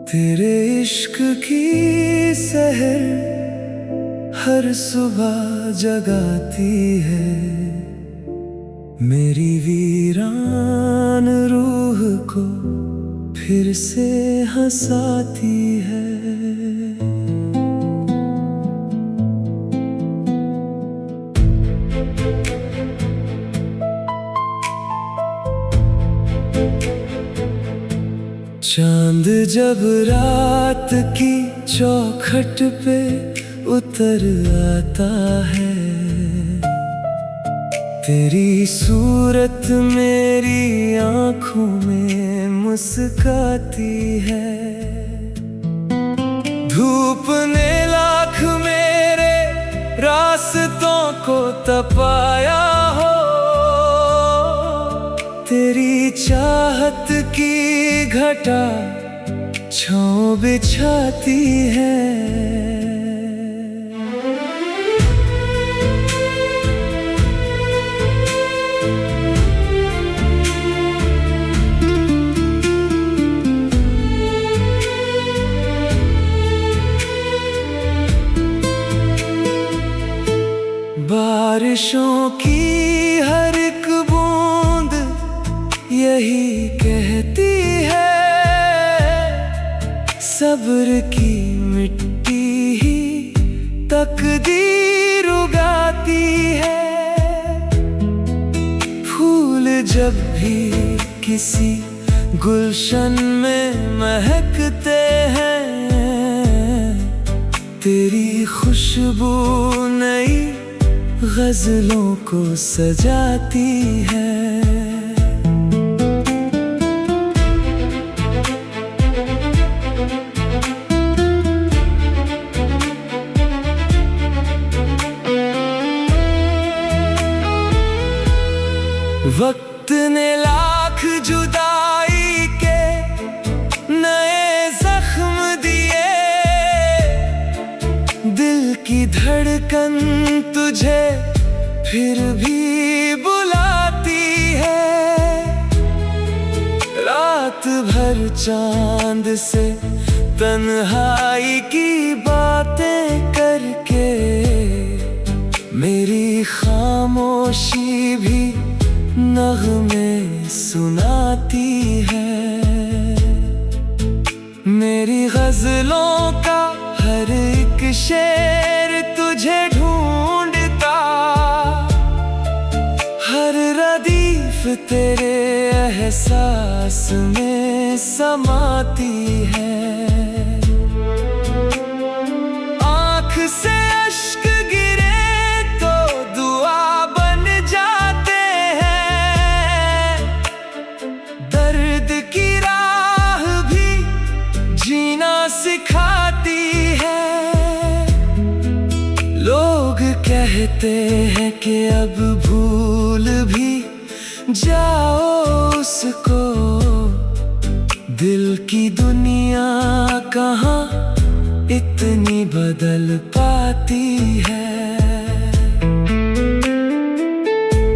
तेरे इश्क की सहर हर सुबह जगाती है मेरी वीरान रूह को फिर से हंसाती है। चांद जब रात की चौखट पे उतर आता है, तेरी सूरत मेरी आँखों में मुस्काती है। धूप ने लाख मेरे रास्तों को तपाया हो, तेरी चाहत की घटा छाँव बिछाती है। बारिशों की हर एक बूंद यही कहती है, सब्र की मिट्टी ही तकदीर उगाती है। फूल जब भी किसी गुलशन में महकते हैं, तेरी खुशबू नई गजलों को सजाती है। वक्त ने लाख जुदाई के नए जख्म दिए, दिल की धड़कन तुझे फिर भी बुलाती है। रात भर चांद से तन्हाई की बातें करके मेरी खामोशी भी नग़्मे सुनाती है। मेरी गजलों का हर एक शेर तुझे ढूंढता, हर रदीफ तेरे एहसास में समाती है। आँख से अश्क गिरे तो दुआ बन जाते हैं, दर्द की राह भी जीना सिखाती है। लोग कहते हैं कि अब भूल भी जाओ उसको, दिल की दुनिया कहाँ इतनी बदल पाती है।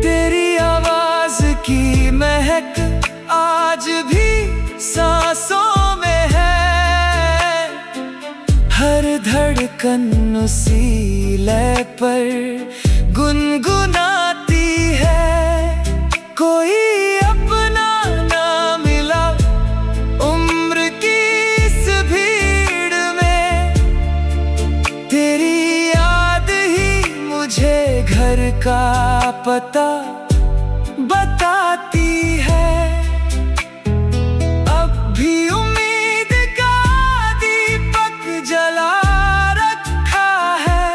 तेरी आवाज की महक आज भी सांसों में है, हर धड़कन उसी लय पर गुनगुनाती है। कोई अपना ना मिला उम्र की इस भीड़ में, तेरी याद ही मुझे घर का पता बताती है। अब भी उम्मीद का दीपक जला रखा है,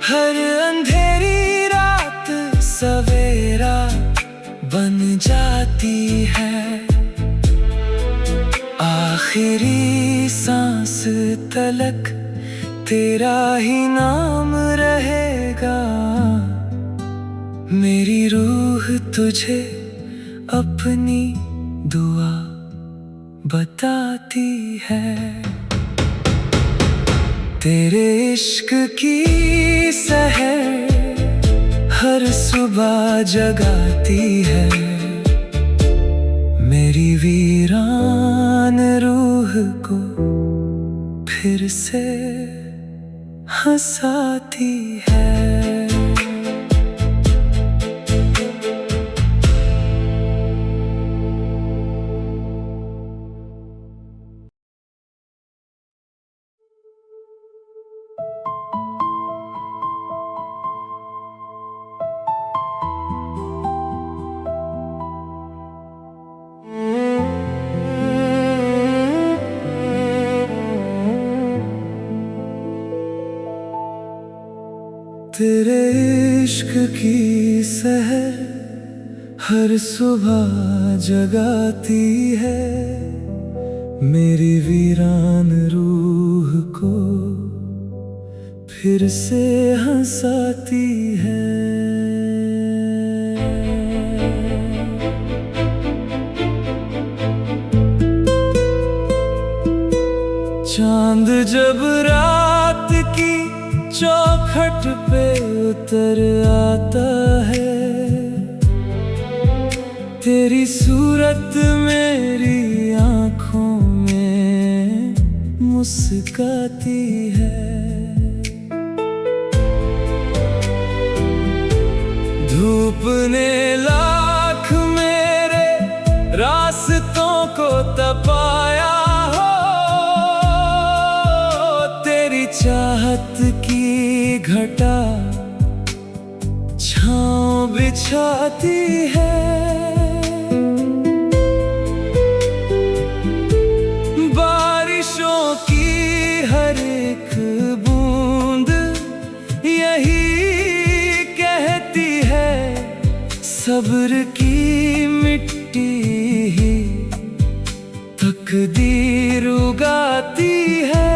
हर अंधेरी रात सवेरा बन जाती है। आखिरी सांस तलक तेरा ही नाम रहेगा, मेरी रूह तुझे अपनी दुआ बताती है। तेरे इश्क की सहर हर सुबह जगाती है मेरी वीरान रूह को फिर से हंसाती है। तेरे इश्क की सहर हर सुबह जगाती है, मेरी वीरान रूह को फिर से हंसाती है। चांद जब रात की चौखट पे उतर आता है, तेरी सूरत मेरी आँखों में मुस्काती है। धूप ने लाख मेरे रास्तों को तपाया हो, तेरी चाहत की घटा छाँव बिछाती है। बारिशों की हर एक बूंद यही कहती है, सब्र की मिट्टी ही तकदीर उगाती है।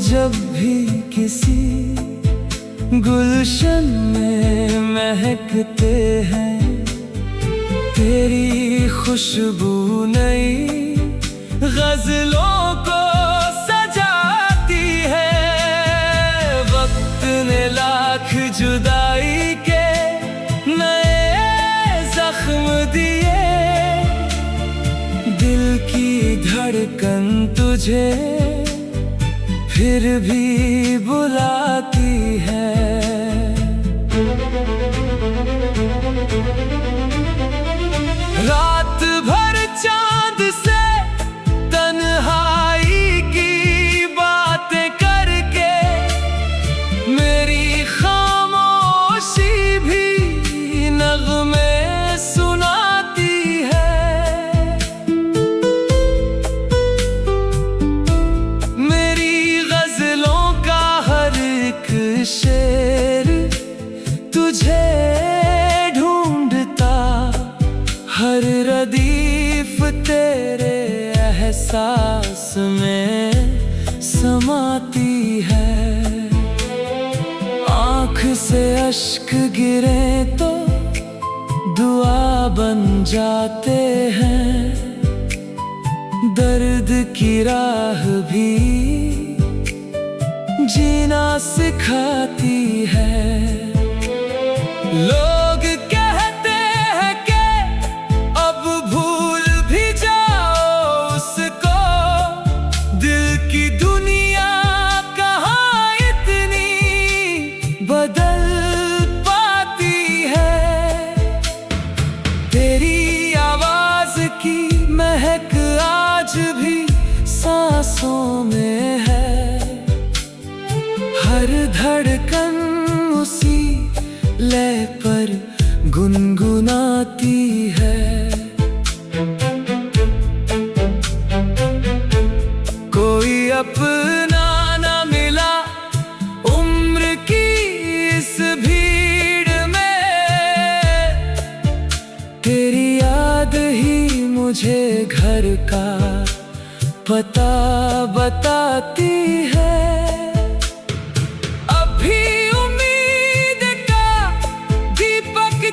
जब भी किसी गुलशन में महकते हैं, तेरी खुशबू नई गजलों को सजाती है। वक्त ने लाख जुदाई के नए जख्म दिए, दिल की धड़कन तुझे फिर भी बुलाती है। रात भर चांद से तन्हाई की बातें करके मेरी खामोशी भी नगमे सुनाती है। शेर तुझे ढूंढता, हर रदीफ तेरे एहसास में समाती है। आँख से अश्क गिरे तो दुआ बन जाते हैं, दर्द की राह भी जीना सिखाती है। लोग कहते हैं कि अब भूल भी जाओ उसको, दिल की दुनिया कहाँ इतनी बदल पाती है। तेरी आवाज की महक आज भी सांसों में है, हर धड़कन उसी लय पर गुनगुनाती है। कोई अपना न मिला उम्र की इस भीड़ में, तेरी याद ही मुझे घर का पता बताती है।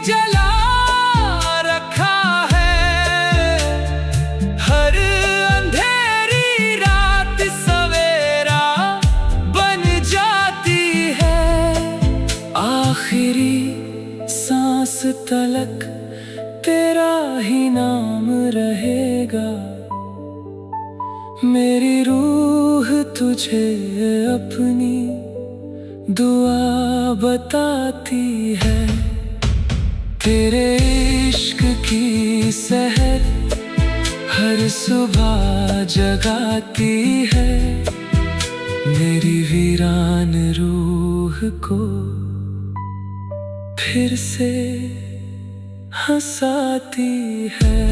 जला रखा है, हर अंधेरी रात सवेरा बन जाती है। आखिरी सांस तलक तेरा ही नाम रहेगा। मेरी रूह तुझे अपनी दुआ बताती है। तेरे इश्क की सहर हर सुबह जगाती है। मेरी वीरान रूह को फिर से हंसाती है।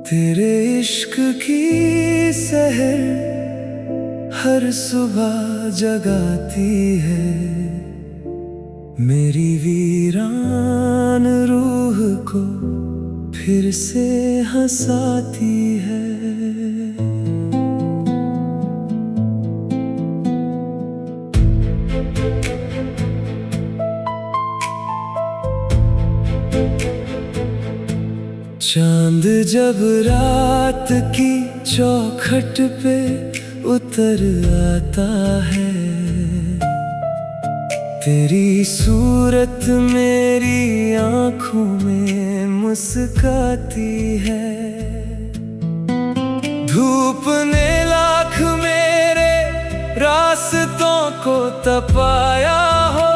तेरे इश्क की सहर हर सुबह जगाती है। मेरी वीरान रूह को फिर से हंसाती है। चांद जब रात की चौखट पे उतर आता है। तेरी सूरत मेरी आँखों में मुस्काती है। धूप ने लाख मेरे रास्तों को तपाया हो।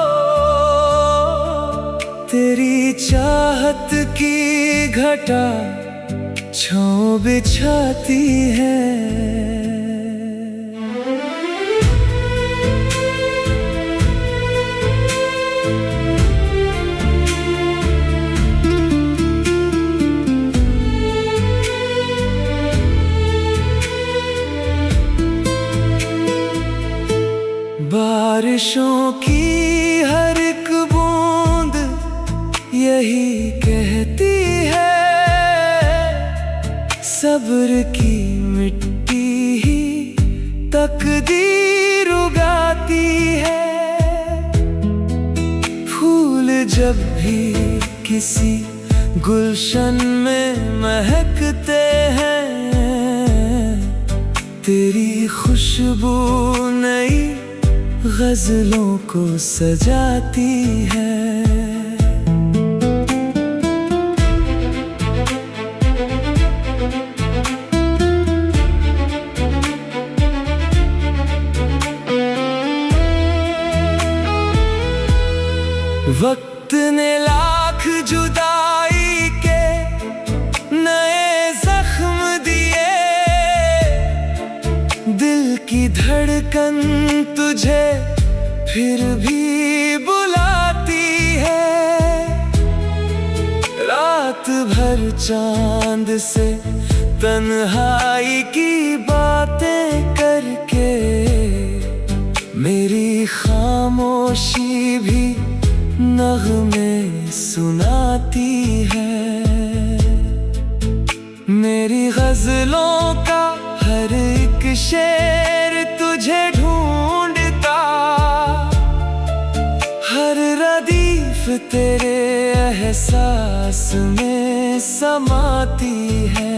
तेरी चाहत की घटा छाँव बिछाती है। बारिशों की हर एक बूंद यही कहती है। सब्र की मिट्टी ही तकदीर उगाती है। फूल जब भी किसी गुलशन में महकते हैं। तेरी खुशबू नई गजलों को सजाती है। वक्त ने लाख जुदाई के नए जख्म दिए। दिल की धड़कन तुझे फिर भी बुलाती है। रात भर चांद से तन्हाई की बातें करके मेरी खामोशी भी नग़्मे सुनाती है। मेरी गजलों का हर एक शेर तुझे ढूंढता। हर रदीफ तेरे एहसास में समाती है।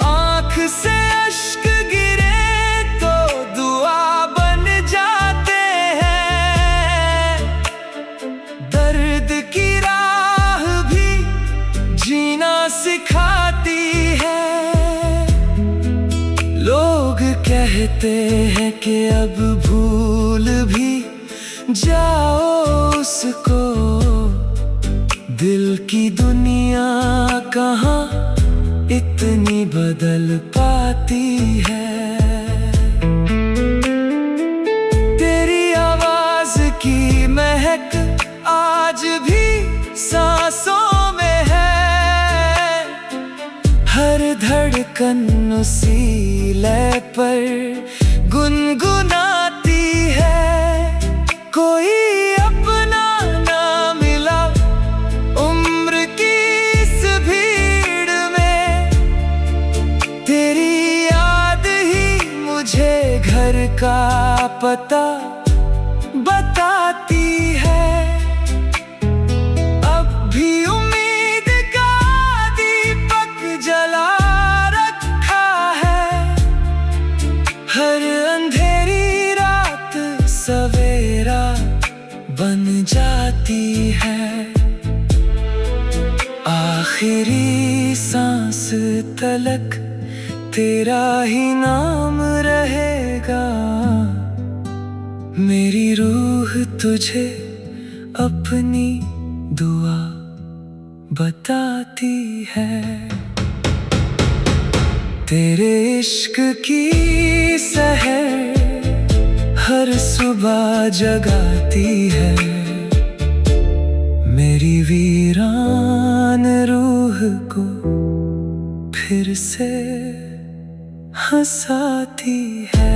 आँख से अश्क गिरे तो दुआ बन जाते हैं। दर्द की राह भी जीना सिखाती है। लोग कहते हैं कि अब भूल भी जाओ उसको। दिल की दुनिया कहाँ इतनी बदल पाती है। तेरी आवाज की महक आज भी सांसों में है। हर धड़कन उसी लय पर गुनगुनाती है। कोई अपना ना मिला उम्र की का पता बताती है। अब भी उम्मीद का दीपक जला रखा है। हर अंधेरी रात सवेरा बन जाती है। आखिरी सांस तलक तेरा ही नाम रहेगा। मेरी रूह तुझे अपनी दुआ बताती है। तेरे इश्क की सहर हर सुबह जगाती है। मेरी वीरान रूह को फिर से हंसाती है।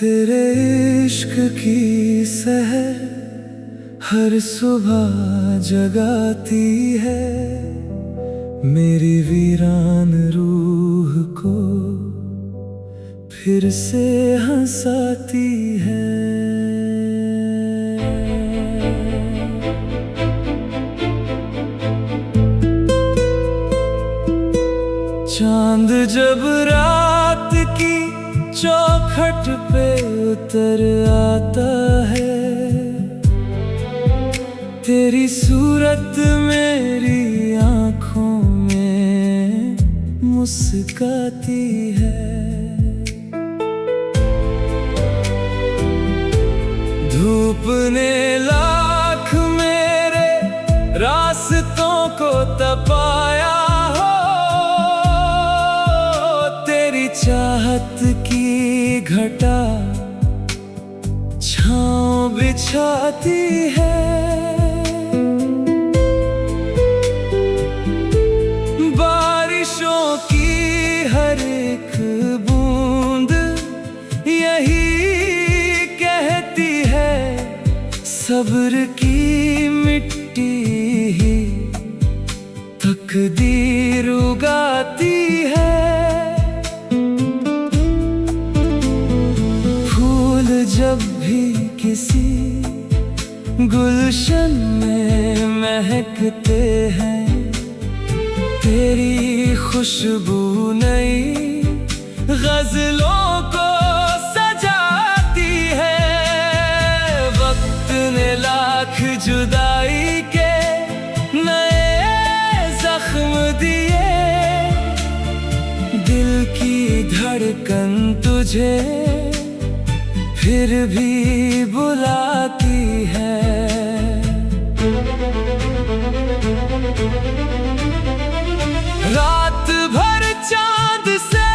तेरे इश्क की सहर हर सुबह जगाती है। मेरी वीरान रूह को फिर से हंसाती है। चांद जब रात की चौखट पे उतर आता है। तेरी सूरत मेरी आँखों में मुस्काती है। धूप ने लाख मेरे रास्तों को तपाया हो। तेरी चाहत की घटा छाँव बिछाती है। बारिशों की हर एक बूंद यही कहती है। सब्र की मिट्टी ही तकदीर उगाती है। जब भी किसी गुलशन में महकते हैं। तेरी खुशबू नई गजलों को सजाती है। वक्त ने लाख जुदाई के नए जख्म दिए। दिल की धड़कन तुझे फिर भी बुलाती है। रात भर चांद से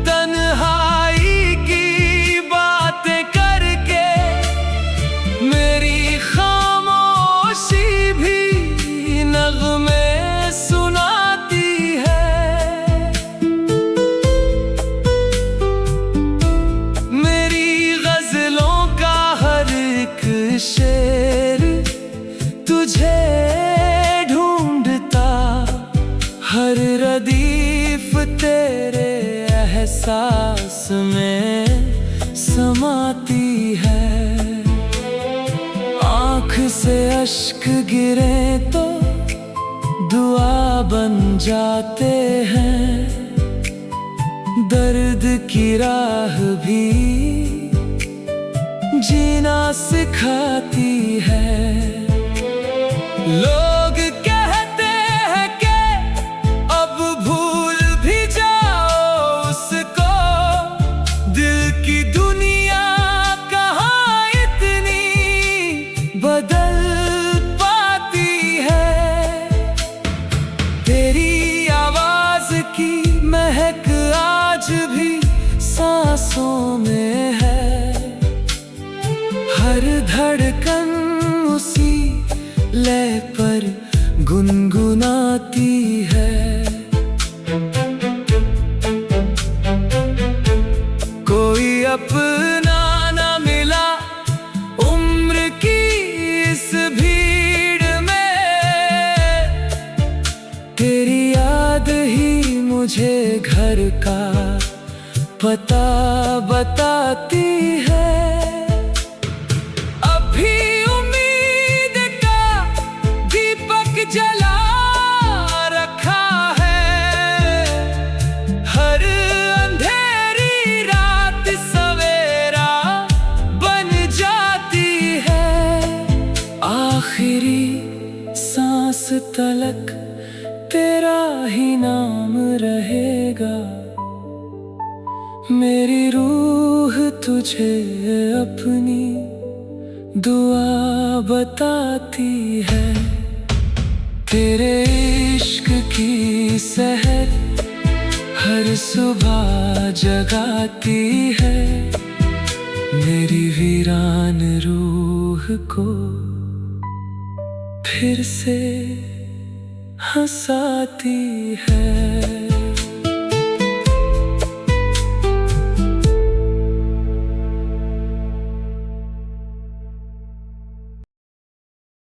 तन्हाई की बातें करके मेरी खामोशी भी नगमे सुनाती है। शेर तुझे ढूंढता हर रदीफ तेरे एहसास में समाती है। आँख से अश्क गिरे तो दुआ बन जाते हैं। दर्द की राह भी जीना सिखाती है। लोग कहते हैं कि अब भूल भी जाओ उसको। दिल की दुनिया कहाँ इतनी बदल पाती है। तेरी आवाज की महक आज भी सांसों में गले पर गुनगुनाती है। कोई अपना ना मिला उम्र की इस भीड़ में, तेरी याद ही मुझे घर का पता बताती है। अभी उम्मीद का दीपक जला रखा है, हर अंधेरी रात सवेरा बन जाती है। आखिरी सांस तलक तेरा ही नाम रहेगा, मेरी रूह तुझे अपनी दुआ बताती है। तेरे इश्क की सहर हर सुबह जगाती है, मेरी वीरान रूह को फिर से हंसाती है।